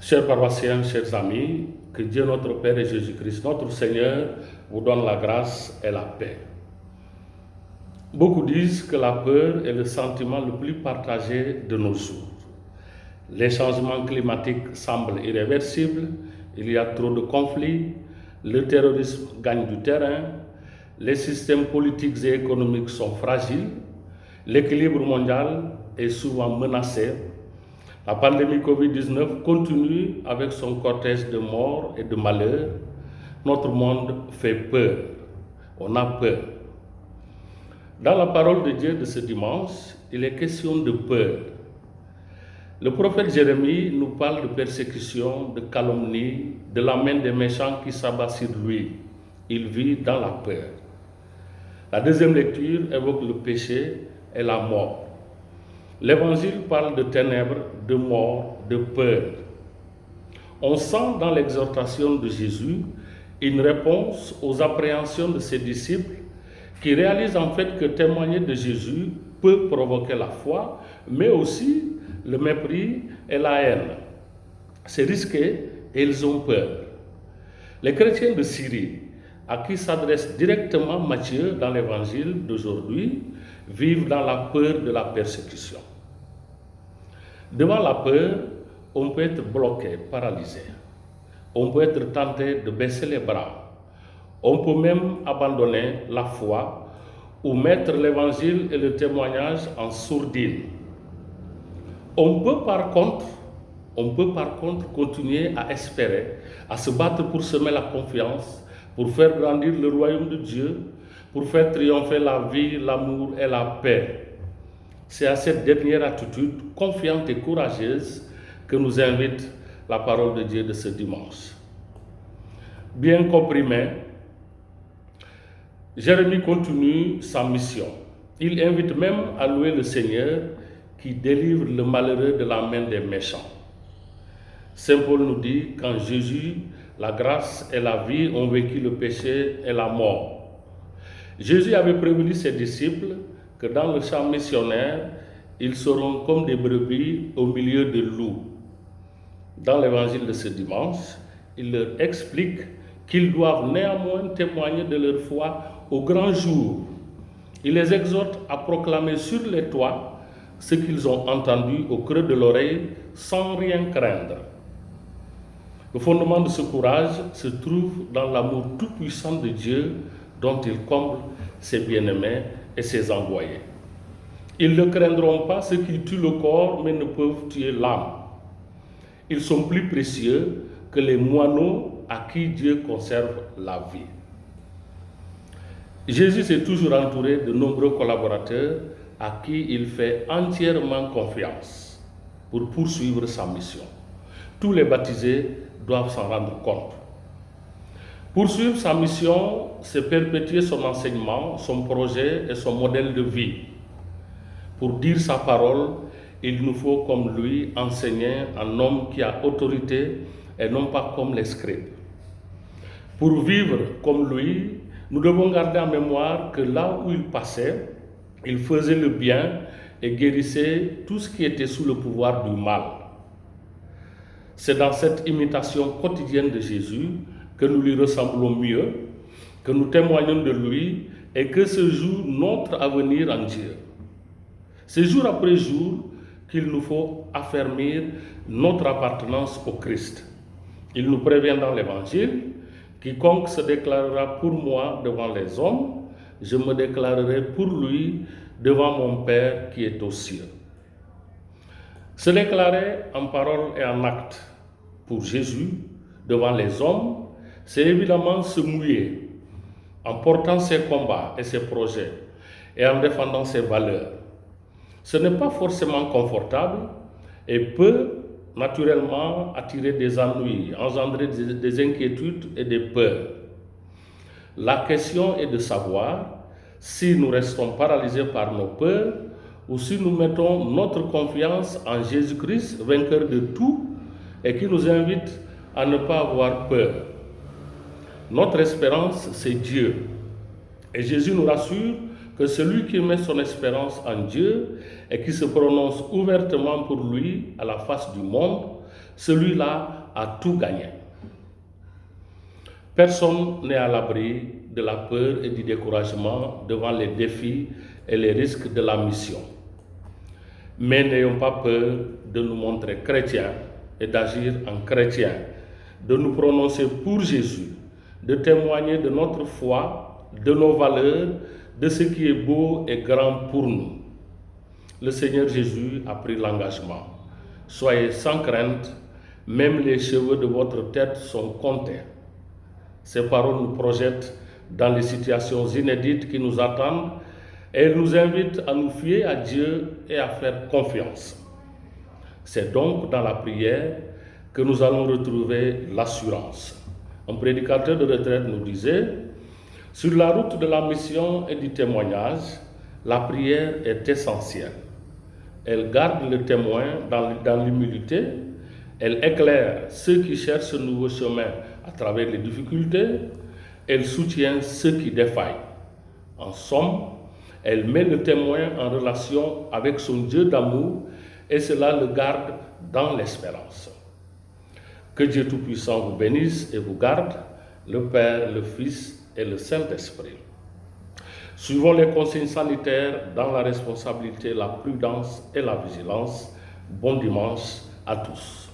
Chers paroissiens, chers amis, que Dieu notre Père et Jésus-Christ, notre Seigneur, vous donne la grâce et la paix. Beaucoup disent que la peur est le sentiment le plus partagé de nos jours. Les changements climatiques semblent irréversibles, il y a trop de conflits, le terrorisme gagne du terrain, les systèmes politiques et économiques sont fragiles, l'équilibre mondial est souvent menacé. La pandémie Covid-19 continue avec son cortège de morts et de malheurs. Notre monde fait peur. On a peur. Dans la parole de Dieu de ce dimanche, il est question de peur. Le prophète Jérémie nous parle de persécution, de calomnie, de la main des méchants qui s'abat sur lui. Il vit dans la peur. La deuxième lecture évoque le péché et la mort. L'Évangile parle de ténèbres, de mort, de peur. On sent dans l'exhortation de Jésus une réponse aux appréhensions de ses disciples qui réalisent en fait que témoigner de Jésus peut provoquer la foi, mais aussi le mépris et la haine. C'est risqué et ils ont peur. Les chrétiens de Syrie, à qui s'adresse directement Matthieu dans l'Évangile d'aujourd'hui, vivent dans la peur de la persécution. Devant la peur, on peut être bloqué, paralysé. On peut être tenté de baisser les bras. On peut même abandonner la foi ou mettre l'évangile et le témoignage en sourdine. On peut par contre continuer à espérer, à se battre pour semer la confiance, pour faire grandir le royaume de Dieu, pour faire triompher la vie, l'amour et la paix. C'est à cette dernière attitude confiante et courageuse que nous invite la parole de Dieu de ce dimanche. Bien comprimé, Jérémie continue sa mission. Il invite même à louer le Seigneur qui délivre le malheureux de la main des méchants. Saint Paul nous dit qu'en Jésus, la grâce et la vie ont vaincu le péché et la mort. Jésus avait prévenu ses disciples que dans le champ missionnaire, ils seront comme des brebis au milieu de loups. Dans l'évangile de ce dimanche, il leur explique qu'ils doivent néanmoins témoigner de leur foi au grand jour. Il les exhorte à proclamer sur les toits ce qu'ils ont entendu au creux de l'oreille sans rien craindre. Le fondement de ce courage se trouve dans l'amour tout-puissant de Dieu dont il comble ses bien-aimés et ses envoyés. Ils ne craindront pas ceux qui tuent le corps mais ne peuvent tuer l'âme. Ils sont plus précieux que les moineaux à qui Dieu conserve la vie. Jésus s'est toujours entouré de nombreux collaborateurs à qui il fait entièrement confiance pour poursuivre sa mission. Tous les baptisés doivent s'en rendre compte. Poursuivre sa mission, c'est perpétuer son enseignement, son projet et son modèle de vie. Pour dire sa parole, il nous faut comme lui enseigner un homme qui a autorité et non pas comme les scribes. Pour vivre comme lui, nous devons garder en mémoire que là où il passait, il faisait le bien et guérissait tout ce qui était sous le pouvoir du mal. C'est dans cette imitation quotidienne de Jésus que nous lui ressemblons mieux, que nous témoignons de lui et que se joue notre avenir en Dieu. C'est jour après jour qu'il nous faut affermir notre appartenance au Christ. Il nous prévient dans l'Évangile, « Quiconque se déclarera pour moi devant les hommes, je me déclarerai pour lui devant mon Père qui est aux cieux. » Se déclarer en parole et en acte pour Jésus devant les hommes, c'est évidemment se mouiller en portant ses combats et ses projets et en défendant ses valeurs. Ce n'est pas forcément confortable et peut naturellement attirer des ennuis, engendrer des inquiétudes et des peurs. La question est de savoir si nous restons paralysés par nos peurs ou si nous mettons notre confiance en Jésus-Christ, vainqueur de tout, et qui nous invite à ne pas avoir peur. Notre espérance, c'est Dieu. Et Jésus nous rassure que celui qui met son espérance en Dieu et qui se prononce ouvertement pour lui à la face du monde celui-là a tout gagné. Personne n'est à l'abri de la peur et du découragement devant les défis et les risques de la mission. Mais n'ayons pas peur de nous montrer chrétiens et d'agir en chrétiens, de nous prononcer pour Jésus, de témoigner de notre foi, de nos valeurs, de ce qui est beau et grand pour nous. Le Seigneur Jésus a pris l'engagement. Soyez sans crainte, même les cheveux de votre tête sont comptés. Ces paroles nous projettent dans les situations inédites qui nous attendent et elles nous invitent à nous fier à Dieu et à faire confiance. C'est donc dans la prière que nous allons retrouver l'assurance. Un prédicateur de retraite nous disait, « Sur la route de la mission et du témoignage, la prière est essentielle. Elle garde le témoin dans l'humilité, elle éclaire ceux qui cherchent ce nouveau chemin à travers les difficultés, elle soutient ceux qui défaillent. En somme, elle met le témoin en relation avec son Dieu d'amour et cela le garde dans l'espérance. » Que Dieu Tout-Puissant vous bénisse et vous garde, le Père, le Fils et le Saint-Esprit. Suivons les consignes sanitaires dans la responsabilité, la prudence et la vigilance. Bon dimanche à tous.